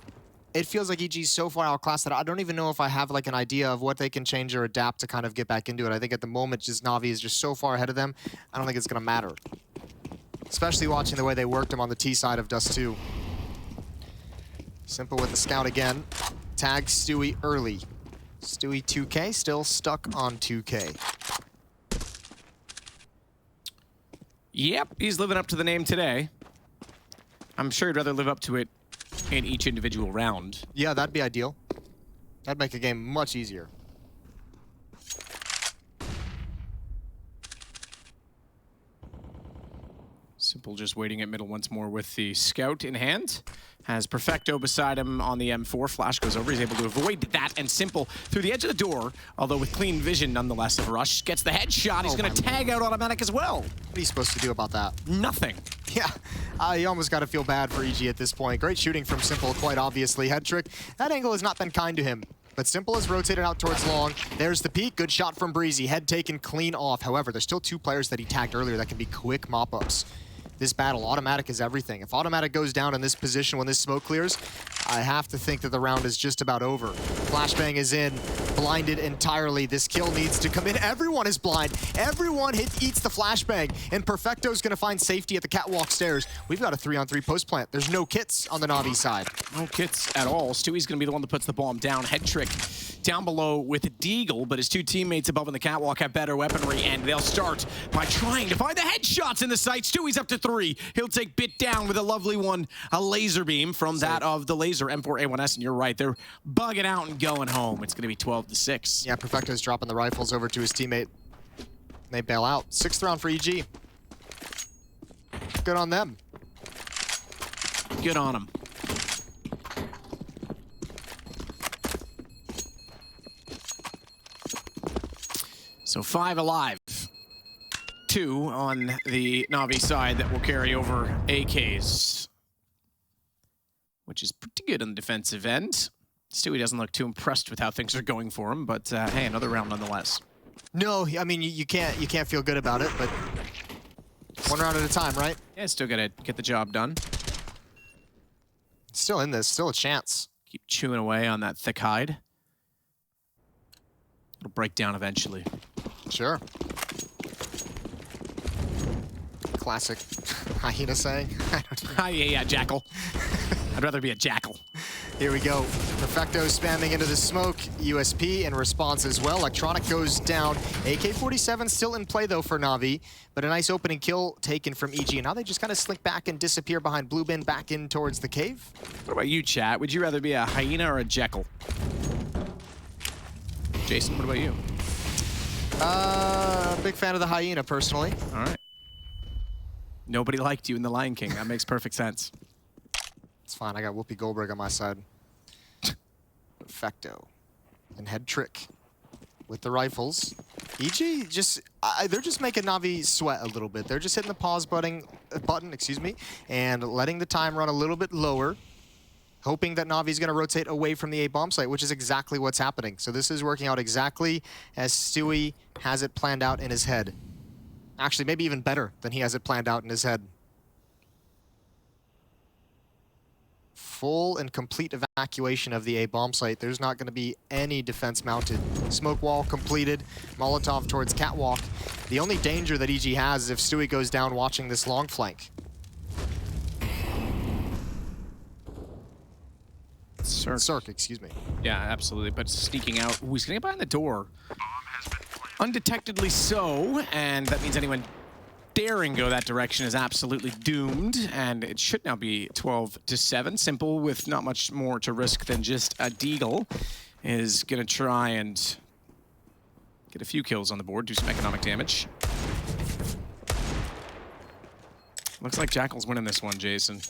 it feels like EG's so far outclassed that I don't even know if I have like an idea of what they can change or adapt to kind of get back into it. I think at the moment, just NaVi is just so far ahead of them. I don't think it's gonna matter. Especially watching the way they worked him on the T side of Dust2. Simple with the scout again. Tag Stewie early. Stewie 2K, still stuck on 2K. Yep, he's living up to the name today. I'm sure you'd rather live up to it in each individual round. Yeah, that'd be ideal. That'd make the game much easier. Simple just waiting at middle once more with the scout in hand. Has Perfecto beside him on the M4. Flash goes over. He's able to avoid that. And Simple through the edge of the door, although with clean vision nonetheless of Rush, gets the headshot. He's going to tag out autimatic as well. What are you supposed to do about that? Nothing. Yeah, you almost got to feel bad for EG at this point. Great shooting from Simple, quite obviously. Head trick, that angle has not been kind to him. But Simple has rotated out towards long. There's the peek. Good shot from Breezy. Head taken clean off. However, there's still 2 players that he tagged earlier that can be quick mop-ups. This battle, autimatic is everything. If autimatic goes down in this position when this smoke clears, I have to think that the round is just about over. Flashbang is in, blinded entirely. This kill needs to come in. Everyone is blind. Everyone eats the flashbang. And Perfecto's gonna find safety at the catwalk stairs. We've got a 3-on-3 post plant. There's no kits on the NaVi side. No kits at all. Stewie's gonna be the one that puts the bomb down. Head trick down below with a deagle, but his 2 teammates above on the catwalk have better weaponry, and they'll start by trying to find the headshots in the sight. Stewie's up to 3. He'll take bit down with a lovely one, a laser beam from that of the laser M4A1S, and you're right, they're bugging out and going home. It's gonna be 12-6. Yeah, Perfecto's dropping the rifles over to his teammate. They bail out. 6th round for EG. Good on them. Good on them. So 5 alive. 2 on the NaVi side that will carry over AKs, which is pretty good on the defensive end. Stewie doesn't look too impressed with how things are going for him, but hey, another round nonetheless. No, I mean you can't feel good about it, but 1 round at a time, right? Yeah, still gotta get the job done. Still in this, still a chance. Keep chewing away on that thick hide. It'll break down eventually. Sure. Classic hyena saying. Yeah, jackal. I'd rather be a jackal. Here we go. Perfecto spamming into the smoke. USP in response as well. Electronic goes down. AK-47 still in play though for NaVi, but a nice opening kill taken from EG. And now they just kind of slink back and disappear behind blue bin back in towards the cave. What about you, chat? Would you rather be a hyena or a jackal? Jason, what about you? Big fan of the hyena personally. All right. Nobody liked you in The Lion King. That makes perfect sense. It's fine. I got Whoopi Goldberg on my side. Perfecto. And head trick with the rifles. EG just, they're just making NaVi sweat a little bit. They're just hitting the pause button, and letting the time run a little bit lower, hoping that NaVi's going to rotate away from the A bomb site, which is exactly what's happening. So this is working out exactly as Stewie has it planned out in his head. Actually, maybe even better than he has it planned out in his head. Full and complete evacuation of the A bomb site. There's not going to be any defense mounted. Smoke wall completed. Molotov towards catwalk. The only danger that EG has is if Stewie goes down watching this long flank. CeRq, excuse me. Yeah, absolutely. But sneaking out. Ooh, he's going to get behind the door. Undetectedly so, and that means anyone daring go that direction is absolutely doomed, and it should now be 12-7. Simple, with not much more to risk than just a deagle, is going to try and get a few kills on the board, do some economic damage. Looks like Jackal's winning this one, Jason.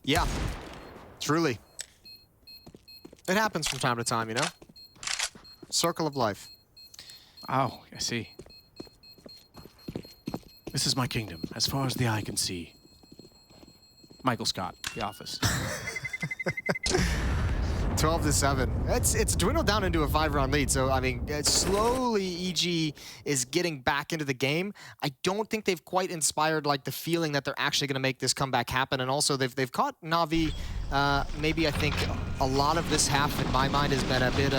Yeah, truly. It happens from time to time, you know? Circle of life. Oh, I see. This is my kingdom, as far as the eye can see. Michael Scott, The Office. 12-7. It's dwindled down into a 5-round lead, so I mean, slowly EG is getting back into the game. I don't think they've quite inspired like the feeling that they're actually going to make this comeback happen, and also they've caught NaVi. Maybe I think a lot of this half, in my mind, has been a bit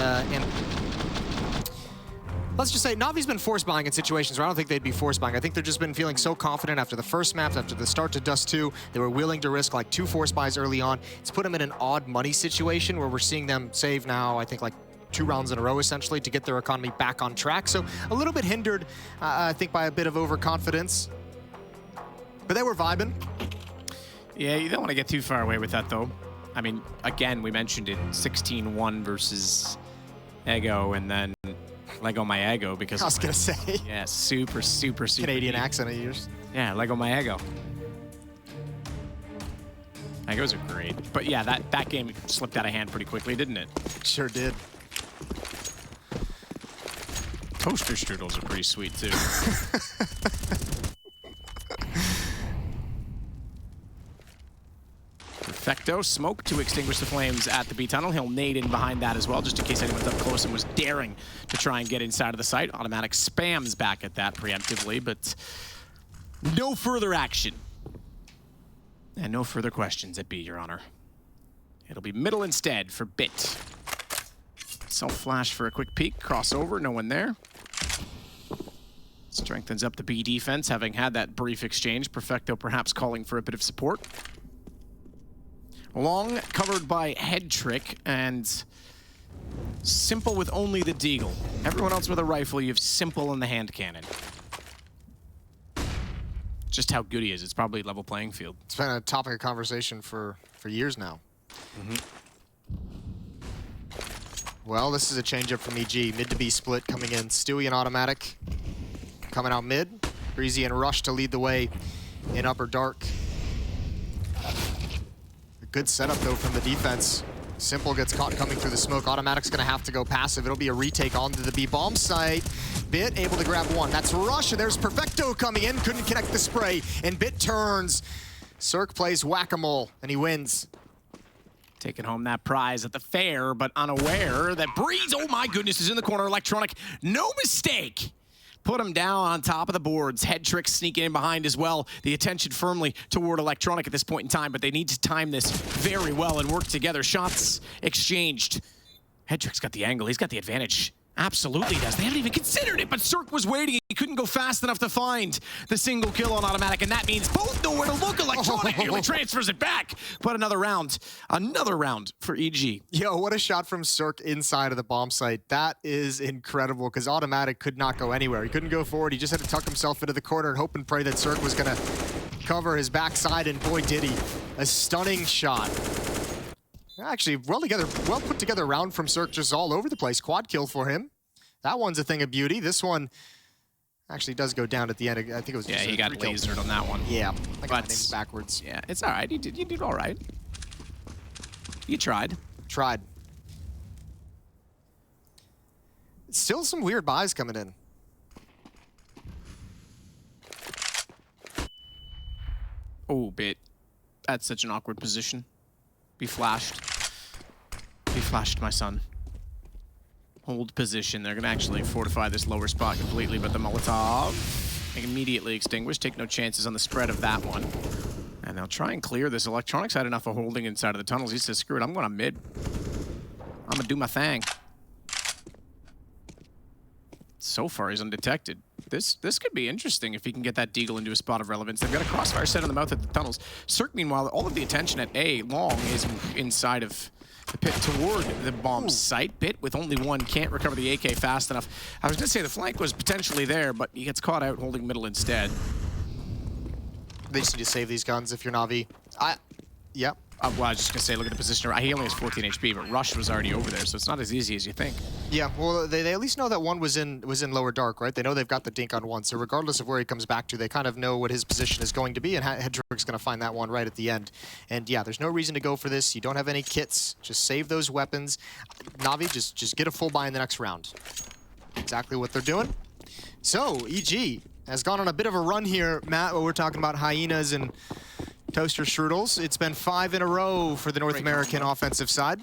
let's just say NaVi's been force buying in situations where I don't think they'd be force buying. I think they've just been feeling so confident after the first maps, after the start to Dust2. They were willing to risk like 2 force buys early on. It's put them in an odd money situation where we're seeing them save now, I think like 2 rounds in a row essentially to get their economy back on track. So a little bit hindered, I think, by a bit of overconfidence. But they were vibing. Yeah, you don't want to get too far away with that, though. I mean, again, we mentioned it, 16-1 versus Ego, and then Lego My Ego, because... I was going to say. Yeah, super Canadian deep. accent I use. Yeah, Lego My Ego. Egos are great. But yeah, that game slipped out of hand pretty quickly, didn't it? Sure did. Toaster strudels are pretty sweet, too. Perfecto, smoke to extinguish the flames at the B tunnel. He'll nade in behind that as well, just in case anyone's up close and was daring to try and get inside of the site. Autimatic spams back at that preemptively, but no further action. And no further questions at B, Your Honor. It'll be middle instead for Bit. Self-flash for a quick peek, crossover, no one there. Strengthens up the B defense, having had that brief exchange. Perfecto perhaps calling for a bit of support. Long, covered by head trick, and simple with only the deagle. Everyone else with a rifle, you have simple in the hand cannon. Just how good he is, it's probably a level playing field. It's been a topic of conversation for years now. Well, this is a change-up from EG. Mid to B split coming in. Stewie and Autimatic coming out mid. Breezy and Rush to lead the way in upper dark. A good setup, though, from the defense. Simple gets caught coming through the smoke. Autimatic's going to have to go passive. It'll be a retake onto the B bomb site. Bit able to grab one. That's Rush, and there's Perfecto coming in. Couldn't connect the spray, and Bit turns. CeRq plays whack-a-mole, and he wins. Taking home that prize at the fair, but unaware that Breeze, oh my goodness, is in the corner. Electronic, no mistake. Put him down on top of the boards. Head trick sneaking in behind as well. The attention firmly toward Electronic at this point in time, but they need to time this very well and work together. Shots exchanged. Head trick's got the angle. He's got the advantage. Absolutely does. They haven't even considered it, but CeRq was waiting. He couldn't go fast enough to find the single kill on Autimatic, and that means both know where to look. Electronic nearly transfers it back. But another round for EG. Yo, what a shot from CeRq inside of the bomb site. That is incredible, because Autimatic could not go anywhere. He couldn't go forward. He just had to tuck himself into the corner and hope and pray that CeRq was going to cover his backside, and boy, did he. A stunning shot. Actually, well put together round from CeRq, just all over the place. Quad kill for him. That one's a thing of beauty. This one actually does go down at the end. I think it was just he got lasered on that one. Yeah, I got names backwards. Yeah, it's all right. You did all right. You tried. Tried. Still some weird buys coming in. Oh, Bit. That's such an awkward position. Be flashed. Be flashed, my son. Hold position. They're going to actually fortify this lower spot completely, but the Molotov immediately extinguished. Take no chances on the spread of that one. And they'll try and clear this. Electronics had enough of holding inside of the tunnels. He says, screw it, I'm going to mid. I'm going to do my thing. So far, he's undetected. This could be interesting if he can get that deagle into a spot of relevance. They've got a crossfire set in the mouth of the tunnels. CeRq, meanwhile, all of the attention at A, long, is inside of the pit toward the bomb site. Bit with only one, can't recover the AK fast enough. I was going to say the flank was potentially there, but he gets caught out holding middle instead. They just need to save these guns if you're NaVi. Yep. Well, I was just going to say, look at the positioner. He only has 14 HP, but Rush was already over there, so it's not as easy as you think. Yeah, well, they at least know that one was in lower dark, right? They know they've got the dink on one, so regardless of where he comes back to, they kind of know what his position is going to be, and Hedrick's going to find that one right at the end. And yeah, there's no reason to go for this. You don't have any kits. Just save those weapons. NaVi, just get a full buy in the next round. Exactly what they're doing. So, EG has gone on a bit of a run here, Matt, where we're talking about hyenas and toaster strudels. It's been 5 in a row for the North American offensive side.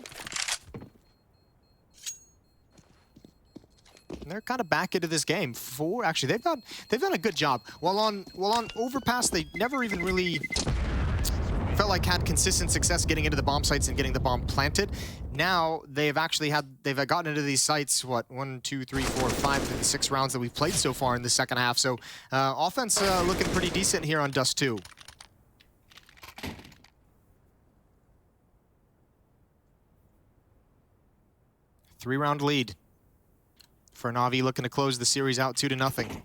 And they're kind of back into this game. Actually, they've done a good job. While on Overpass, they never even really felt like had consistent success getting into the bomb sites and getting the bomb planted. Now they've gotten into these sites, what, 1, 2, 3, 4, 5, and 6 rounds that we've played so far in the second half. So offense looking pretty decent here on Dust2. Three-round lead for NaVi, looking to close the series out 2-0.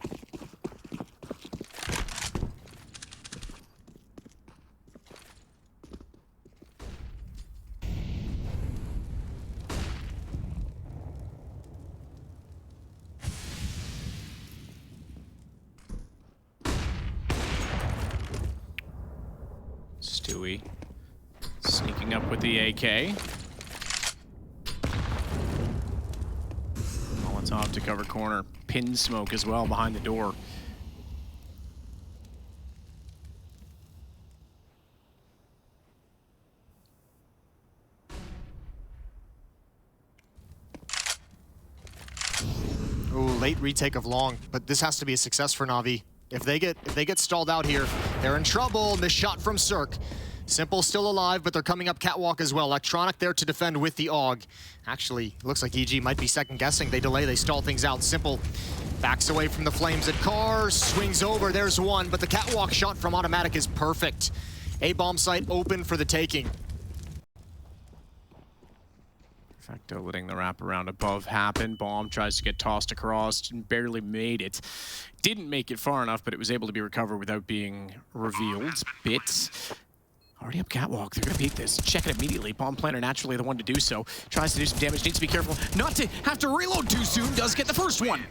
Stewie sneaking up with the AK. Molotov to cover corner. Pin smoke as well behind the door. Ooh, late retake of long, but this has to be a success for NaVi. If they get stalled out here, they're in trouble. Missed shot from CeRq. Simple still alive, but they're coming up catwalk as well. Electronic there to defend with the AUG. Actually, looks like EG might be second guessing. They delay, they stall things out. Simple backs away from the flames at car, swings over, there's one, but the catwalk shot from autimatic is perfect. A bomb site open for the taking. Perfecto letting the wraparound above happen. Bomb tries to get tossed across, barely made it. Didn't make it far enough, but it was able to be recovered without being revealed. Bits already up catwalk. They're gonna beat this. Check it immediately. Bomb planner naturally the one to do so. Tries to do some damage. Needs to be careful not to have to reload too soon. Does get the first one.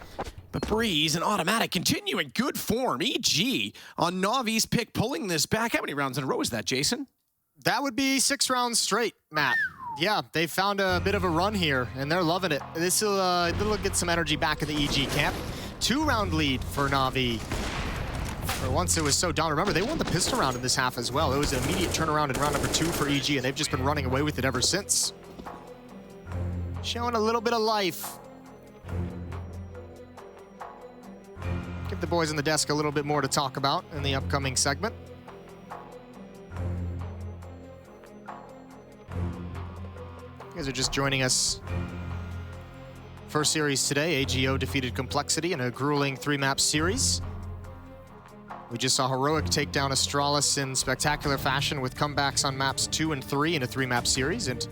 But Breeze and autimatic continuing good form. EG on NaVi's pick, pulling this back. How many rounds in a row is that, Jason? That would be 6 rounds straight, Matt. Yeah, they found a bit of a run here, and they're loving it. This will get some energy back in the EG camp. 2-round lead for NaVi. For once it was so down. Remember, they won the pistol round in this half as well. It was an immediate turnaround in round number 2 for EG, and they've just been running away with it ever since. Showing a little bit of life. Give the boys on the desk a little bit more to talk about in the upcoming segment. You guys are just joining us. First series today, AGO defeated Complexity in a grueling 3-map series. We just saw Heroic take down Astralis in spectacular fashion with comebacks on maps 2 and 3 in a 3-map series. And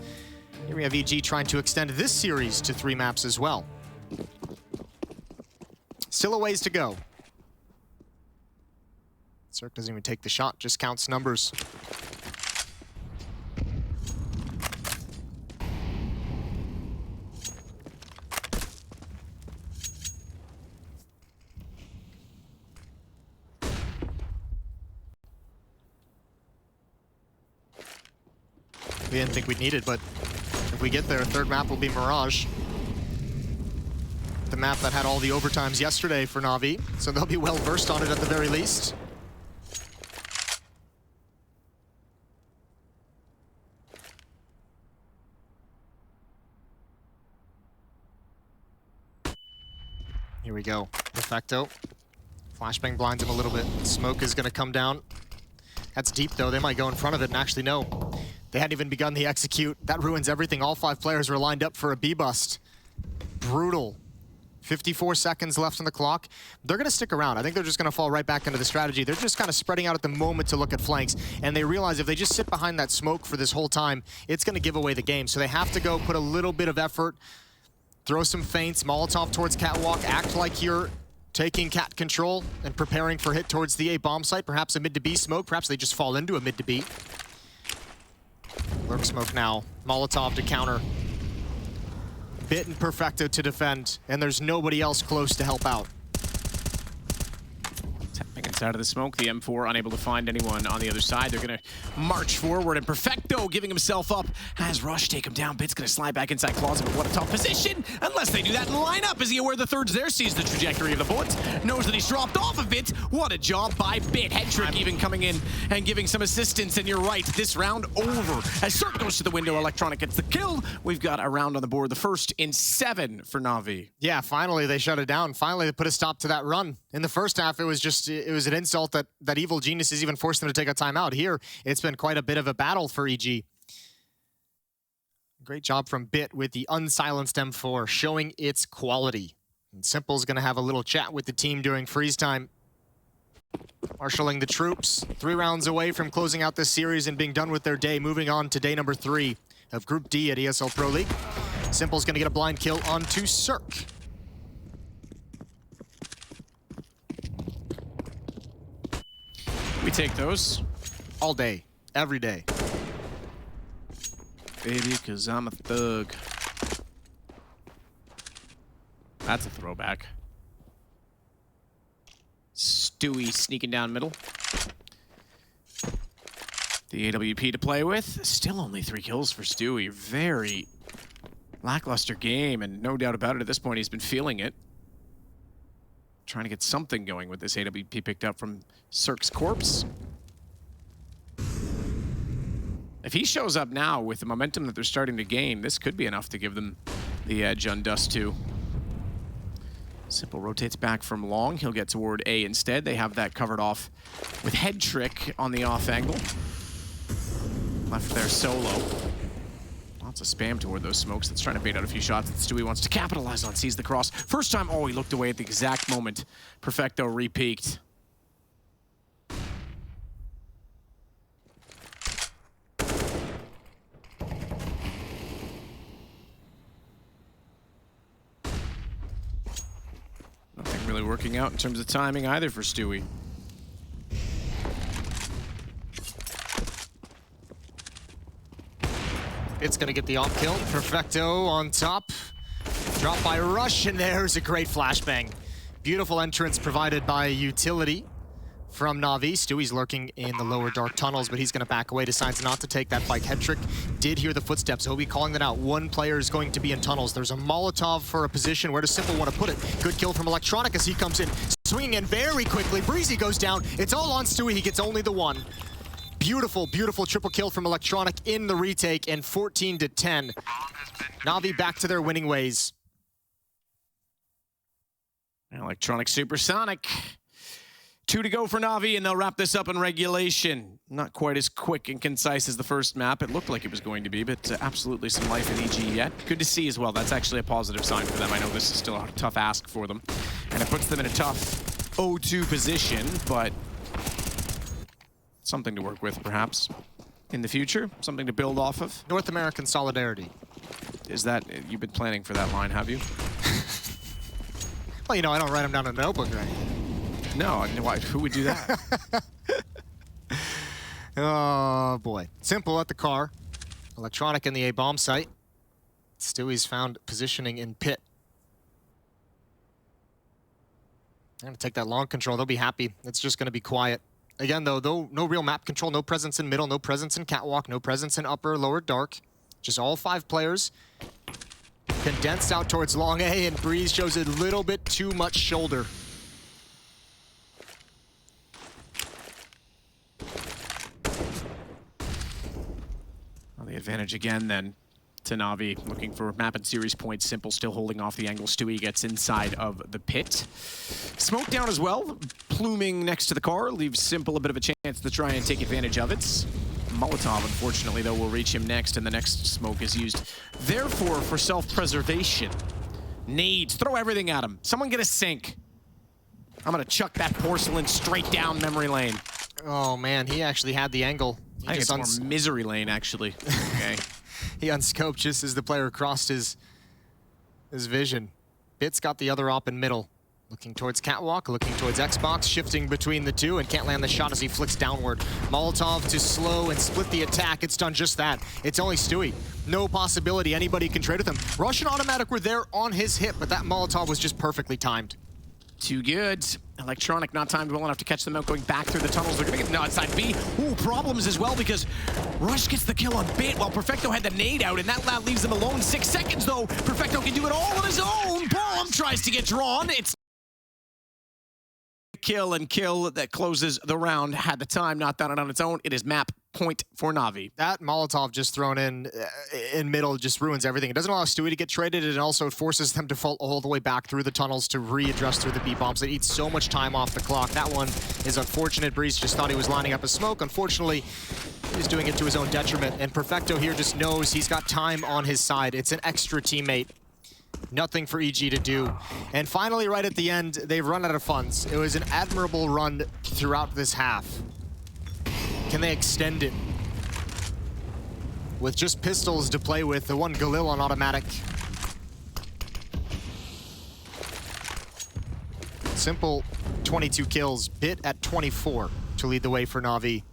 here we have EG trying to extend this series to 3 maps as well. Still a ways to go. CeRq doesn't even take the shot, just counts numbers. We didn't think we'd need it, but if we get there, 3rd map will be Mirage. The map that had all the overtimes yesterday for NaVi, so they'll be well versed on it at the very least. Here we go, Perfecto. Flashbang blinds him a little bit. Smoke is gonna come down. That's deep though, they might go in front of it, and actually no. They hadn't even begun the execute. That ruins everything. All 5 players were lined up for a B-bust. Brutal. 54 seconds left on the clock. They're gonna stick around. I think they're just gonna fall right back into the strategy. They're just kind of spreading out at the moment to look at flanks, and they realize if they just sit behind that smoke for this whole time, it's gonna give away the game. So they have to go put a little bit of effort, throw some feints, Molotov towards catwalk, act like you're taking cat control and preparing for hit towards the A bomb site, perhaps a mid to B smoke, perhaps they just fall into a mid to B. Lurk smoke now, Molotov to counter. Bit and Perfecto to defend, and there's nobody else close to help out. Tapping inside of the smoke, the M4 unable to find anyone on the other side. They're gonna march forward, and Perfecto giving himself up. Has Rush take him down. Bit's gonna slide back inside closet, but what a tough position. Unless they do that in lineup. Is he aware the third's there? Sees the trajectory of the bullet. Knows that he's dropped off of it. What a job by Bit. Head trick even coming in and giving some assistance, and you're right, this round over. As CeRq goes to the window, Electronic gets the kill. We've got a round on the board, the first in 7 for NaVi. Yeah, finally they shut it down. Finally they put a stop to that run. In the first half, it was an insult that Evil Geniuses even forced them to take a timeout. Here, it's been quite a bit of a battle for EG. Great job from Bit with the unsilenced M4, showing its quality. And Simple's gonna have a little chat with the team during freeze time. Marshalling the troops, 3 rounds away from closing out this series and being done with their day, moving on to day number 3 of Group D at ESL Pro League. Simple's gonna get a blind kill onto CeRq. We take those. All day, every day. Baby, cause I'm a thug. That's a throwback. Stewie sneaking down middle. The AWP to play with. Still only 3 kills for Stewie. Very lackluster game, and no doubt about it, at this point, he's been feeling it. Trying to get something going with this AWP picked up from CeRq's corpse. If he shows up now with the momentum that they're starting to gain, this could be enough to give them the edge on Dust2. Simple rotates back from long. He'll get toward A instead. They have that covered off with head trick on the off angle. Left there solo. Lots of spam toward those smokes. That's trying to bait out a few shots that Stewie wants to capitalize on. Sees the cross. First time, oh, he looked away at the exact moment. Perfecto re-peaked. Nothing really working out in terms of timing either for Stewie. It's gonna get the off kill. Perfecto on top. Drop by Rush, and there's a great flashbang. Beautiful entrance provided by utility from NaVi. Stewie's lurking in the lower dark tunnels, but he's gonna back away, decides not to take that bike. Head trick did hear the footsteps. He'll be calling that out. One player is going to be in tunnels. There's a Molotov for a position. Where does Simple want to put it? Good kill from Electronic as he comes in, swinging in very quickly. Breezy goes down. It's all on Stewie. He gets only the one. Beautiful, beautiful triple kill from Electronic in the retake, and 14-10. NaVi back to their winning ways. Electronic Supersonic. 2 to go for NaVi, and they'll wrap this up in regulation. Not quite as quick and concise as the first map. It looked like it was going to be, but absolutely some life in EG yet. Good to see as well. That's actually a positive sign for them. I know this is still a tough ask for them, and it puts them in a tough 0-2 position, but something to work with, perhaps, in the future. Something to build off of. North American solidarity. Is that, you've been planning for that line, have you? Well, you know, I don't write them down in a notebook or anything. No, why, who would do that? Oh, boy. Simple at the car. Electronic in the A-bomb site. Stewie's found positioning in pit. They're going to take that long control. They'll be happy. It's just going to be quiet. Again, though, no real map control, no presence in middle, no presence in catwalk, no presence in upper, lower dark. Just all 5 players condensed out towards long A, and Breeze shows a little bit too much shoulder. Well, the advantage again then to NaVi, looking for map and series points. Simple still holding off the angle. Stewie gets inside of the pit. Smoke down as well, pluming next to the car, leaves Simple a bit of a chance to try and take advantage of it. Molotov, unfortunately, though, will reach him next, and the next smoke is used. Therefore, for self-preservation, nades, throw everything at him. Someone get a sink. I'm gonna chuck that porcelain straight down memory lane. Oh, man, he actually had the angle. I think it's more misery lane, actually. Okay. He unscoped just as the player crossed his vision. Bit's got the other op in middle. Looking towards catwalk, looking towards Xbox, shifting between the two, and can't land the shot as he flicks downward. Molotov to slow and split the attack. It's done just that. It's only Stewie. No possibility anybody can trade with him. Rush and Automatic were there on his hip, but that Molotov was just perfectly timed. Too good. Electronic not timed well enough to catch them out going back through the tunnels. They're gonna get no inside B. Ooh, problems as well because Rush gets the kill on Bit while Perfecto had the nade out, and that lad leaves them alone. 6 seconds though. Perfecto can do it all on his own. Bomb tries to get drawn. It's kill and kill that closes the round. Had the time, not done it on its own. It is map point for NaVi. That Molotov just thrown in middle just ruins everything. It doesn't allow Stewie to get traded, and also forces them to fall all the way back through the tunnels to readjust through the B-bombs. They eat so much time off the clock. That one is unfortunate. Breeze just thought he was lining up a smoke. Unfortunately, he's doing it to his own detriment, and Perfecto here just knows he's got time on his side. It's an extra teammate. Nothing for EG to do. And finally, right at the end, they've run out of funds. It was an admirable run throughout this half. Can they extend it? With just pistols to play with, the one Galil on automatic. Simple 22 kills, Bit at 24 to lead the way for NaVi.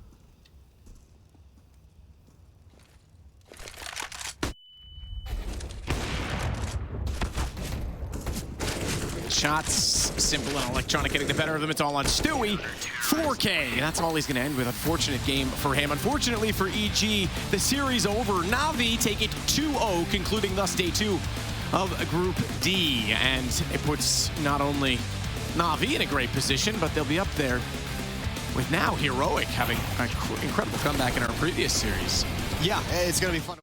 shots. Simple and Electronic getting the better of them. It's all on Stewie. 4K. That's all he's going to end with. Unfortunate game for him. Unfortunately for EG, the series over. NaVi take it 2-0, concluding thus day 2 of Group D. And it puts not only NaVi in a great position, but they'll be up there with now Heroic having an incredible comeback in our previous series. Yeah, it's going to be fun.